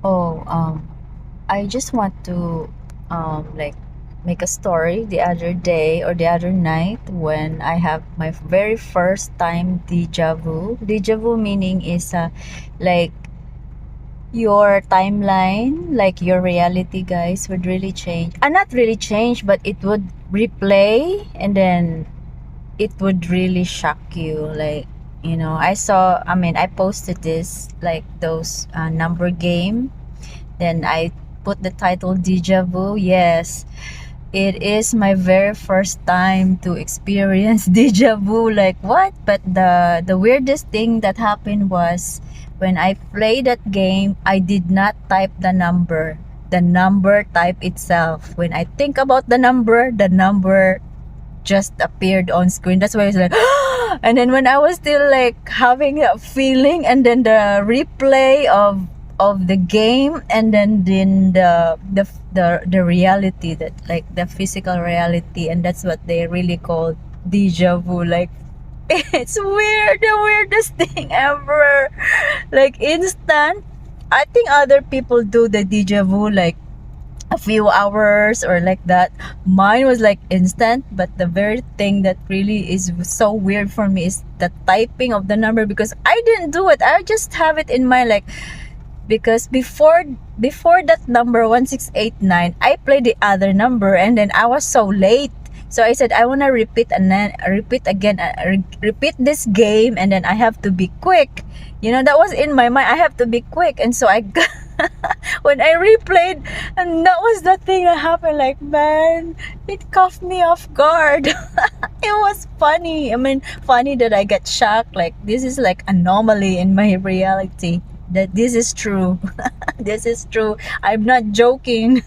Oh, I just want to like make a story the other day or the other night when I have my very first time deja vu. Deja vu meaning is like your timeline, like your reality, guys, would really change. Not really change, but it would replay, and then it would really shock you. Like, I posted this, like those number game. Then I put the title Deja Vu. Yes, it is my very first time to experience deja vu. Like what? But the weirdest thing that happened was when I played that game, I did not type the number. The number type itself. When I think about the number just appeared on screen. That's why I was like, and then when I was still like having a feeling, and then the replay of the game, and then the reality, that like the physical reality, and that's what they really call deja vu. Like it's weird, the weirdest thing ever. Like instant. I think other people do the deja vu like a few hours or like that. Mine was like instant, but the very thing that really is so weird for me is the typing of the number, because I didn't do it. I just have it in my like, because before that number 1689, I played the other number, and then I was so late. So I said I want to repeat, and then repeat again, repeat this game, and then I have to be quick. That was in my mind. I have to be quick, and so I when I replayed, and that was the thing that happened. Like, man, it caught me off guard. It was funny. I mean, funny that I got shocked. Like, this is like anomaly in my reality. That this is true. This is true. I'm not joking.